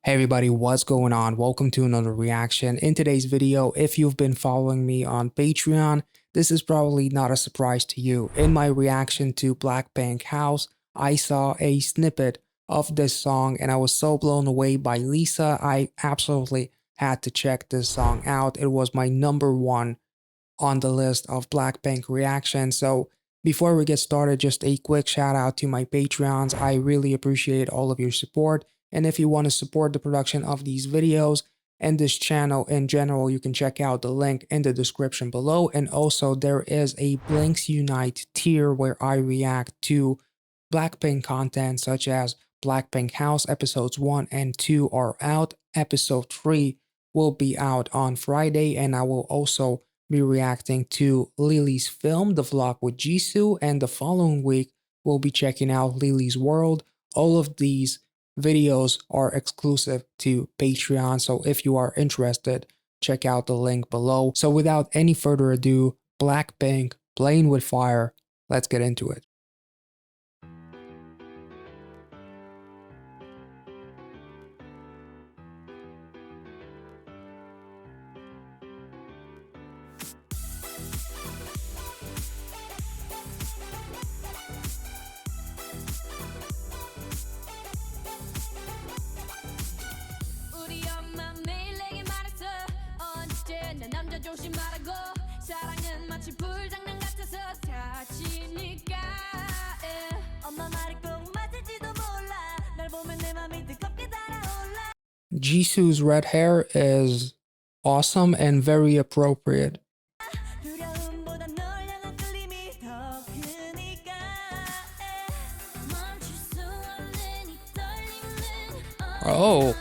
Hey everybody, what's going on? Welcome to another reaction. In today's video, if you've been following me on Patreon, this is probably not a surprise to you. In my reaction to Blackpink House, I saw a snippet of this song and I was so blown away by Lisa. I absolutely had to check this song out. It was my #1 on the list of Blackpink reactions. So before we get started, just a quick shout out to my Patreons. I really appreciate all of your support. And if you want to support the production of these videos and this channel in general, you can check out the link in the description below. And also there is a Blinks Unite tier where I react to Blackpink content such as Blackpink House episodes 1 and 2 are out. Episode 3 will be out on Friday, and I will also be reacting to Lily's film, The Vlog with Jisoo, and the following week we'll be checking out Lily's World. All of these videos are exclusive to Patreon, so if you are interested, check out the link below. So without any further ado, Blackpink, Playing with Fire, let's get into it. 조심하라고 사랑은 마치 불장난 같아서 다치니까 엄마 말이 꼭 맞을지도 몰라 날 보면 내 맘이 뜨겁게 달아올라. Jisoo's red hair is awesome and very appropriate. 두려움보다 널 향한 끌림이 더 크니까 멈출 수 없는 이 떨림은 Oh.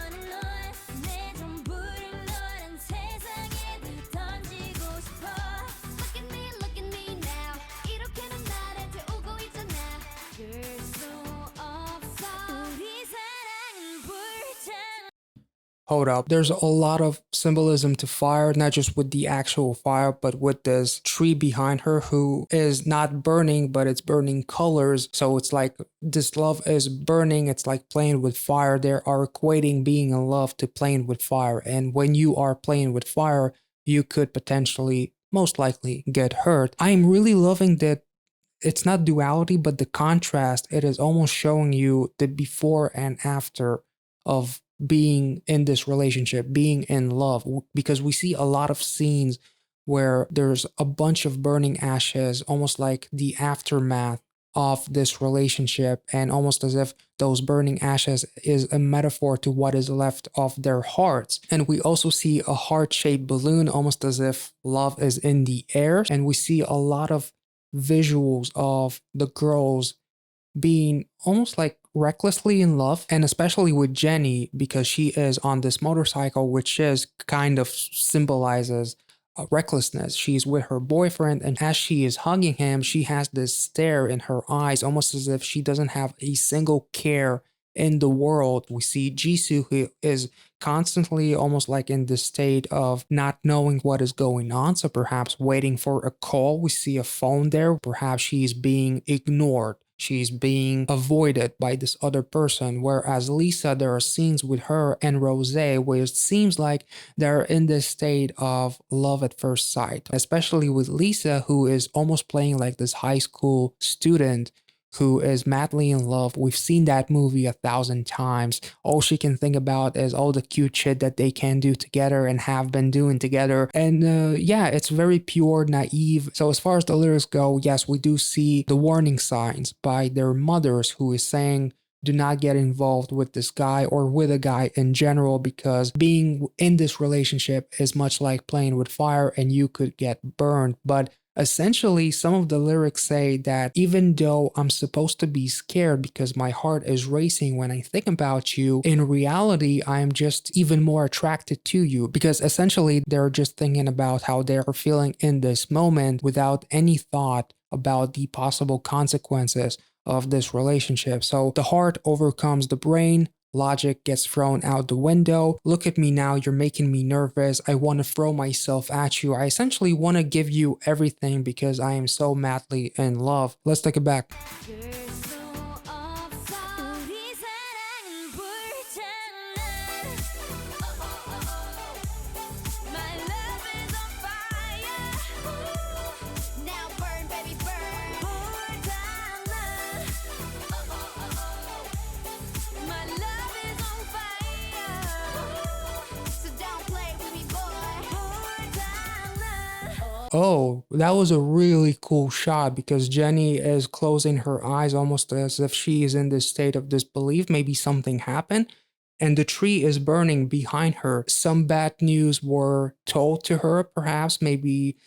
Hold up, there's a lot of symbolism to fire, not just with the actual fire, but with this tree behind her who is not burning, but it's burning colors. So it's like this love is burning, it's like playing with fire. They are equating being in love to playing with fire. And when you are playing with fire, you could potentially, most likely, get hurt. I'm really loving that it's not duality, but the contrast. It is almost showing you the before and after of being in this relationship, being in love, because we see a lot of scenes where there's a bunch of burning ashes, almost like the aftermath of this relationship, and almost as if those burning ashes is a metaphor to what is left of their hearts. And we also see a heart-shaped balloon, almost as if love is in the air, and we see a lot of visuals of the girls being almost like recklessly in love, and especially with Jenny, because she is on this motorcycle, which is kind of symbolizes recklessness. She's with her boyfriend, and as she is hugging him, she has this stare in her eyes, almost as if she doesn't have a single care in the world. We see Jisoo, who is constantly almost like in this state of not knowing what is going on, so perhaps waiting for a call. We see a phone there, perhaps she's being ignored, she's being avoided by this other person. Whereas Lisa, there are scenes with her and Rose where it seems like they're in this state of love at first sight, especially with Lisa, who is almost playing like this high school student who is madly in love. We've seen that movie 1,000 times. All she can think about is all the cute shit that they can do together and have been doing together. And yeah, it's very pure, naive. So as far as the lyrics go, yes, we do see the warning signs by their mothers, who is saying, do not get involved with this guy or with a guy in general, because being in this relationship is much like playing with fire and you could get burned. But essentially, some of the lyrics say that even though I'm supposed to be scared because my heart is racing when I think about you, in reality, I'm just even more attracted to you, because essentially they're just thinking about how they're feeling in this moment without any thought about the possible consequences of this relationship. So the heart overcomes the brain. Logic gets thrown out the window. Look at me now, you're making me nervous. I want to throw myself at you. I essentially want to give you everything because I am so madly in love. Let's take it back. Oh, that was a really cool shot because Jenny is closing her eyes almost as if she is in this state of disbelief. Maybe something happened. And the tree is burning behind her. Some bad news were told to her, perhaps. Maybe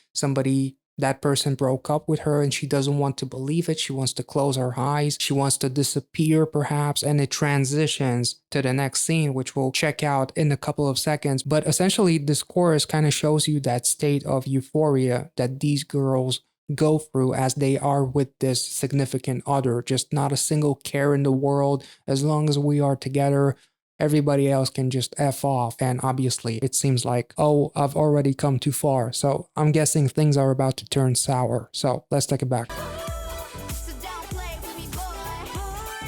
that person broke up with her and she doesn't want to believe it. She wants to close her eyes. She wants to disappear, perhaps. And it transitions to the next scene, which we'll check out in a couple of seconds. But essentially, this chorus kind of shows you that state of euphoria that these girls go through as they are with this significant other. Just not a single care in the world. As long as we are together, everybody else can just F off. And obviously, it seems like, oh, I've already come too far. So I'm guessing things are about to turn sour. So let's take it back. So don't play with me, boy.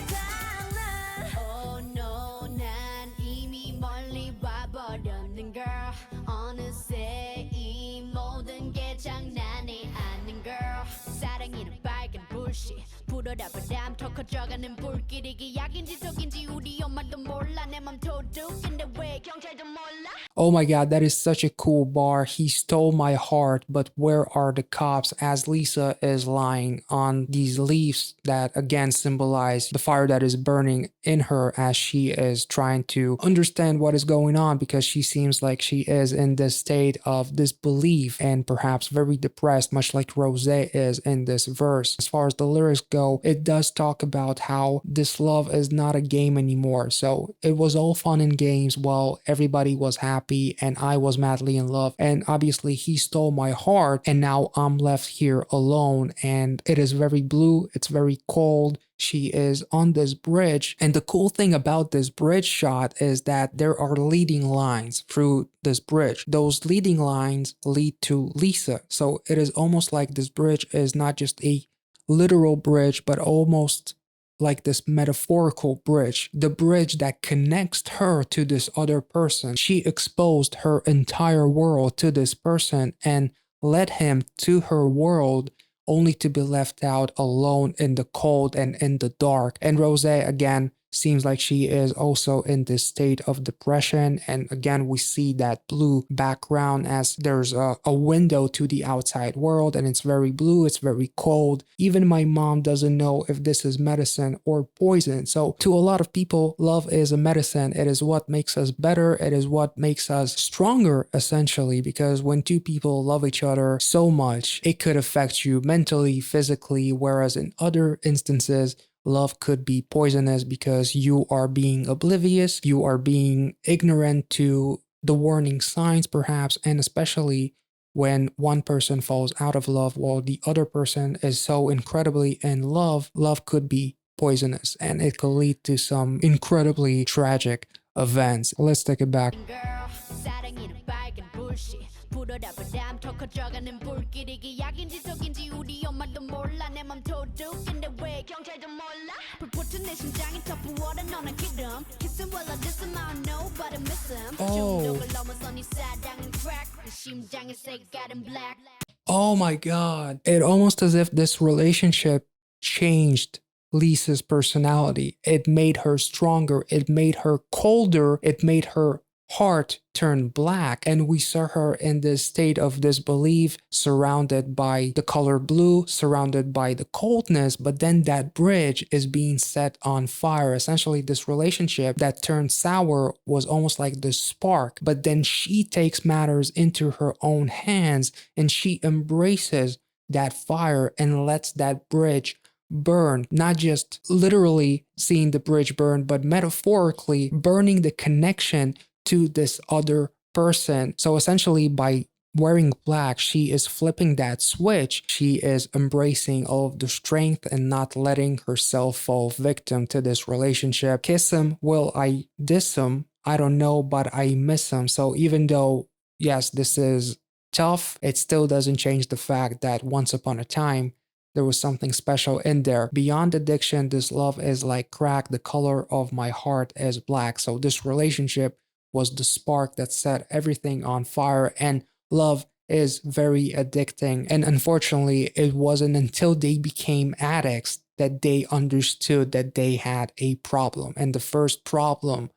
달라. Oh no, 난 이미 멀리 와버렸는 girl. 어느새 이 모든 게 장난이 아닌 girl. 사랑이는 빨간 불씨. 불어라 바람 더 커져가는 불길 이게 약인지 독인지 우리 엄마도 몰라 내 맘 도둑인데 왜 경찰도 몰라. Oh my god, that is such a cool bar. He stole my heart, but where are the cops? As Lisa is lying on these leaves that again symbolize the fire that is burning in her as she is trying to understand what is going on because she seems like she is in this state of disbelief and perhaps very depressed, much like Rose is in this verse. As far as the lyrics go, it does talk about how this love is not a game anymore. So it was all fun and games while everybody was happy and I was madly in love. And obviously, he stole my heart, and now I'm left here alone. And it is very blue, it's very cold. She is on this bridge. And the cool thing about this bridge shot is that there are leading lines through this bridge. Those leading lines lead to Lisa. So it is almost like this bridge is not just a literal bridge, but almost like this metaphorical bridge, the bridge that connects her to this other person. She exposed her entire world to this person and led him to her world only to be left out alone in the cold and in the dark. And Rose, again, seems like she is also in this state of depression. And again, we see that blue background as there's a window to the outside world and it's very blue, it's very cold. Even my mom doesn't know if this is medicine or poison. So to a lot of people, love is a medicine. It is what makes us better. It is what makes us stronger, essentially, because when two people love each other so much, it could affect you mentally, physically, whereas in other instances, love could be poisonous because you are being oblivious, you are being ignorant to the warning signs, perhaps, and especially when one person falls out of love while the other person is so incredibly in love, love could be poisonous and it could lead to some incredibly tragic events. Let's take it back. Girl, 사랑이는 빨간 불씨. 불어라 바람 더 커져가는 불길 이게 약인지 독인지 우리 엄마도 몰라 내 맘 도둑인데 왜 경찰도 몰라. 불붙은 내 심장이 더 부어라 너는 기름. Kissing while I diss him, I don't know but I miss him. 중독을 넘어서 네 사랑은 crack. 내 심장의 색깔은 black. Oh my god. It almost as if this relationship changed Lisa's personality. It made her stronger. It made her colder. It made her heart turn black. And we saw her in this state of disbelief, surrounded by the color blue, surrounded by the coldness. But then that bridge is being set on fire. Essentially, this relationship that turned sour was almost like the spark. But then she takes matters into her own hands and she embraces that fire and lets that bridge burn, not just literally seeing the bridge burn, but metaphorically burning the connection to this other person. So essentially, by wearing black, she is flipping that switch. She is embracing all of the strength and not letting herself fall victim to this relationship. Kiss him, will I diss him? I don't know, but I miss him. So even though, yes, this is tough, it still doesn't change the fact that once upon a time, there was something special in there. Beyond addiction, this love is like crack. The color of my heart is black. So this relationship was the spark that set everything on fire. And love is very addicting. And unfortunately, it wasn't until they became addicts that they understood that they had a problem. And the first problem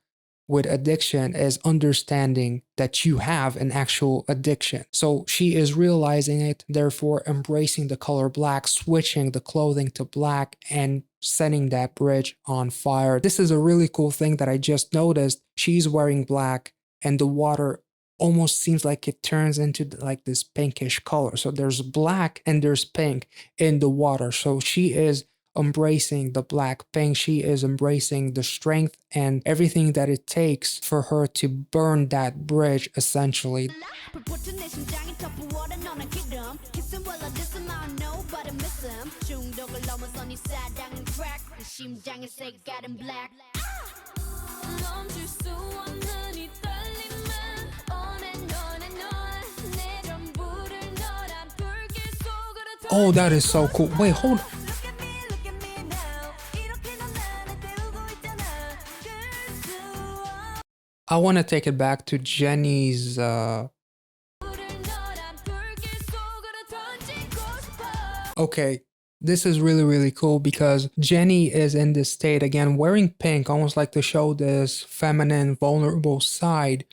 with addiction is understanding that you have an actual addiction. So she is realizing it, therefore embracing the color black, switching the clothing to black, and setting that bridge on fire. This is a really cool thing that I just noticed. She's wearing black, and the water almost seems like it turns into like this pinkish color. So there's black and there's pink in the water. So she is embracing the black pink. She is embracing the strength and everything that it takes for her to burn that bridge, essentially. Oh, that is so cool. Wait, hold. I want to take it back to Jenny's okay, this is really, really cool because Jenny is in this state again, wearing pink, almost like to show this feminine, vulnerable side,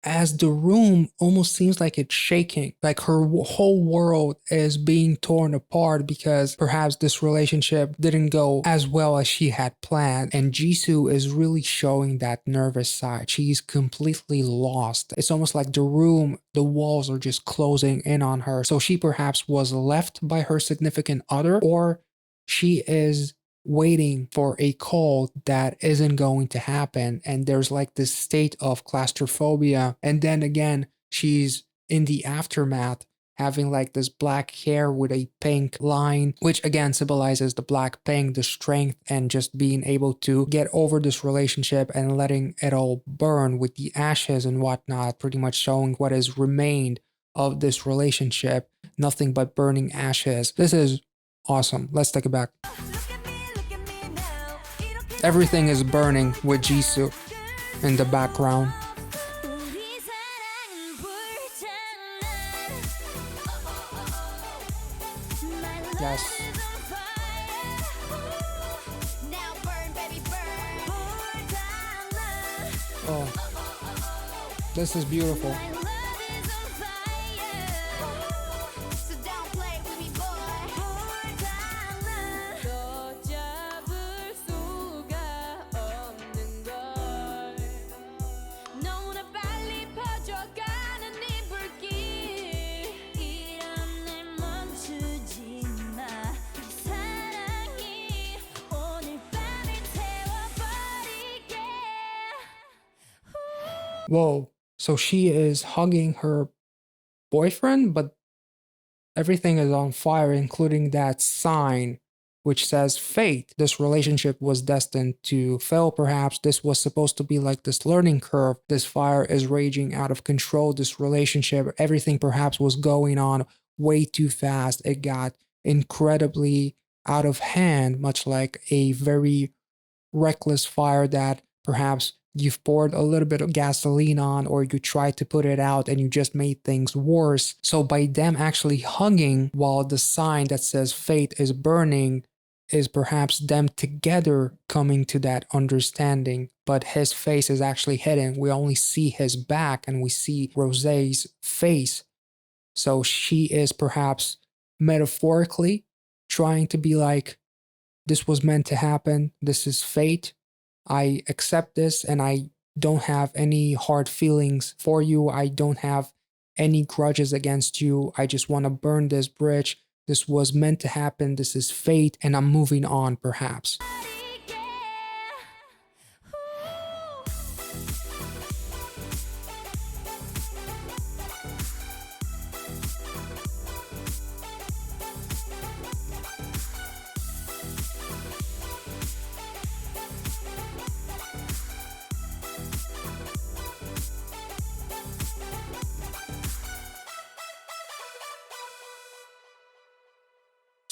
as the room almost seems like it's shaking, like her whole world is being torn apart because perhaps this relationship didn't go as well as she had planned. And Jisoo is really showing that nervous side. She's completely lost. It's almost like the room, the walls are just closing in on her. So she perhaps was left by her significant other, or she is waiting for a call that isn't going to happen, and there's like this state of claustrophobia. And then again, she's in the aftermath having like this black hair with a pink line, which again symbolizes the black pink, the strength, and just being able to get over this relationship and letting it all burn with the ashes and whatnot, pretty much showing what has remained of this relationship, nothing but burning ashes. This is awesome. Let's take it back. Everything is burning with Jisoo in the background. Yes. Oh, this is beautiful. Whoa, so she is hugging her boyfriend, but everything is on fire, including that sign which says fate. This relationship was destined to fail, perhaps. This was supposed to be like this learning curve. This fire is raging out of control. This relationship, everything perhaps was going on way too fast. It got incredibly out of hand, much like a very reckless fire that perhaps you've poured a little bit of gasoline on, or you tried to put it out and you just made things worse. So by them actually hugging while the sign that says fate is burning is perhaps them together coming to that understanding. But his face is actually hidden. We only see his back and we see Rosé's face. So she is perhaps metaphorically trying to be like, this was meant to happen. This is fate. I accept this, and I don't have any hard feelings for you. I don't have any grudges against you. I just want to burn this bridge. This was meant to happen. This is fate, and I'm moving on, perhaps.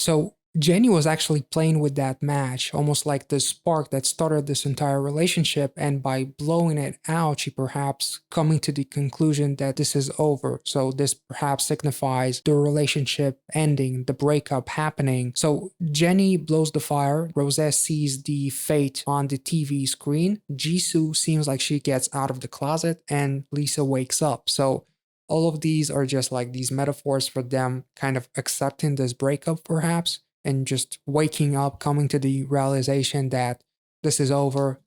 So Jenny was actually playing with that match, almost like the spark that started this entire relationship, and by blowing it out, she perhaps coming to the conclusion that this is over. So this perhaps signifies the relationship ending, the breakup happening. So Jenny blows the fire, Rose sees the fate on the TV screen, Jisoo seems like she gets out of the closet, and Lisa wakes up. So all of these are just like these metaphors for them kind of accepting this breakup, perhaps, and just waking up, coming to the realization that this is over.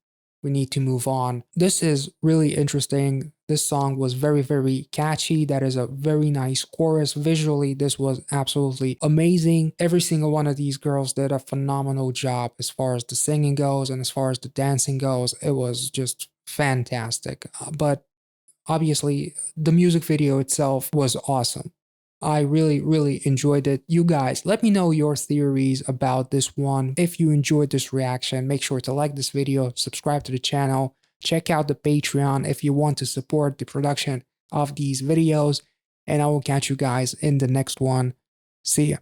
We need to move on. This is really interesting. This song was very, very catchy. That is a very nice chorus. Visually, this was absolutely amazing. Every single one of these girls did a phenomenal job as far as the singing goes and as far as the dancing goes. It was just fantastic. But obviously, the music video itself was awesome. I really, really enjoyed it. You guys, let me know your theories about this one. If you enjoyed this reaction, make sure to like this video, subscribe to the channel, check out the Patreon if you want to support the production of these videos, and I will catch you guys in the next one. See ya.